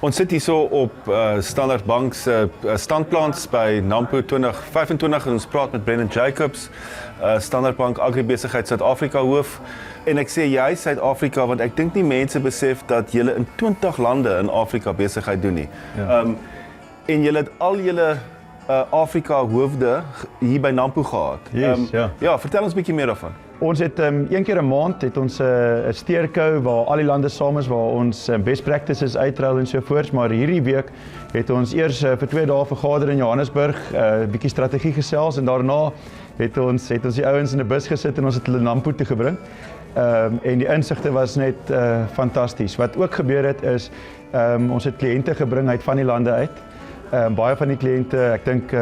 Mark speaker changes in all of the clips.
Speaker 1: Ons sit hierso op Standard Bank se standplaas by Nampo 2025 en ons praat met Brendan Jacobs, Standard Bank Agribesigheid Suid-Afrika hoof. En ek sê jy Suid-Afrika want ek dink nie mense besef dat julle in 20 lande in Afrika besigheid doen nie.
Speaker 2: Ja.
Speaker 1: En julle het al julle Afrika hoofde hier by Nampo gehad.
Speaker 2: Yes,
Speaker 1: ja, vertel ons 'n bietjie meer daarvan.
Speaker 2: Ons het een keer 'n maand het ons 'n steerkou waar al die lande saam is, waar ons best practices uitruil en so voort, maar hierdie week het ons eers vir 2 dae vergader in Johannesburg, 'n bietjie strategie gesels en daarna het ons die ouens in 'n bus gesit en ons het hulle Nampo toe gebring. En die insigte was net fantasties. Wat ook gebeur het is ons het kliënte gebring uit van die lande uit. Baie van die kliënte, ek dink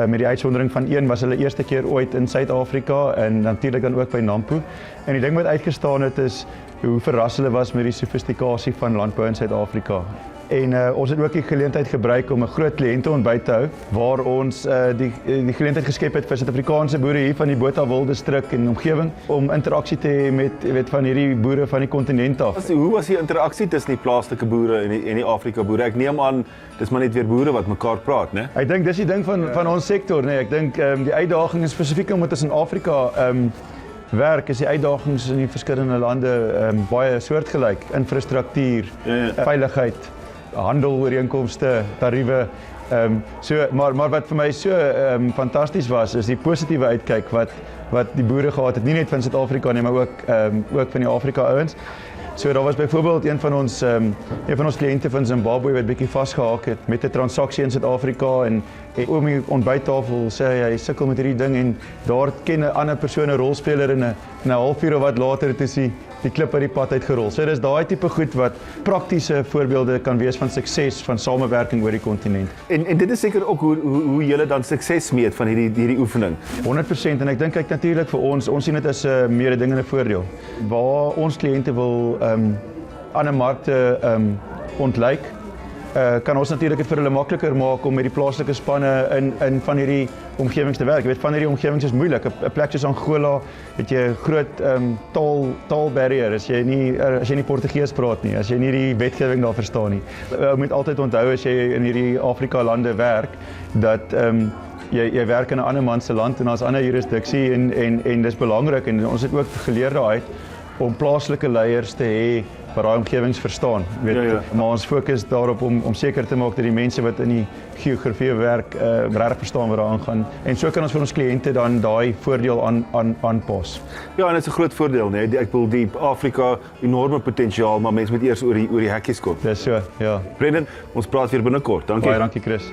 Speaker 2: met die uitsondering van een was hulle eerste keer ooit in Suid-Afrika en natuurlik dan ook by Nampo. En die ding wat uitgestaan het is hoe verras hulle was met die sofistikasie van landbou in Suid-Afrika. En ons het ook die geleentheid gebruik om 'n groot kliënteontbyt te hou waar ons die geleentheid geskep het vir Suid-Afrikaanse boere hier van die Botawil distrik en omgewing om interaksie te hê met van hierdie boere van die kontinent af.
Speaker 1: Hoe was die interaksie tussen die plaaslike boere en die Afrika boere? Ek neem aan dis maar net weer boere wat mekaar praat, né?
Speaker 2: Ek dink dis die ding van ons sektor, né? Ek dink die uitdaging is spesifiek omdat ons in Afrika werk, is die uitdagings in die verskillende lande baie soortgelyk. Infrastruktuur, veiligheid, handelooreenkomste, tariewe. Maar wat vir my so fantasties was, is die positiewe uitkyk wat die boere gehad het, nie net van Suid-Afrika nie, maar ook van die Afrika ouens. So daar was byvoorbeeld een van ons kliënte van Zimbabwe wat bietjie vasgehaak het met 'n transaksie in Suid-Afrika en oor die ontbyttafel sê hy sukkel met hierdie ding en daar ken 'n ander persoon 'n rolspeler en 'n halfuur of wat later het die klip uit die pad uitgerol. So dis daai tipe goed wat praktiese voorbeelde kan wees van sukses van samewerking oor die kontinent.
Speaker 1: En dit is seker ook hoe julle dan sukses meet van hierdie oefening.
Speaker 2: 100% en ek dink natuurlik vir ons sien dit as 'n mededingende voordeel. Waar ons kliënte wil ander markte ontlyk, kan ons natuurlik dit vir hulle makliker maak om met die plaaslike spanne in van hierdie omgewings te werk. Jy weet, van hierdie omgewings is moeilik. 'n plek soos Angola het jy 'n groot taalbarrier as jy nie Portugees praat nie, as jy nie die wetgewing daar verstaan nie. Jy moet altyd onthou as jy in hierdie Afrika lande werk dat jy werk in 'n ander man se land en daar's ander jurisdiksie en dis belangrik en ons het ook geleer daai om plaaslike leiers te hê wat daai omgewings verstaan. Maar ons fokus daarop om seker te maak dat die mense wat in die geografie werk regtig verstaan wat daar aangaan. En so kan ons vir ons kliënte dan daai voordeel aanpas.
Speaker 1: Ja, en dit is 'n groot voordeel, né? Ek bedoel die Afrika enorme potensiaal, maar mense moet eers oor die hekkies kom.
Speaker 2: Dis so, ja.
Speaker 1: Brendan, ons praat weer binnekort. Dankie.
Speaker 2: Baie dankie Chris.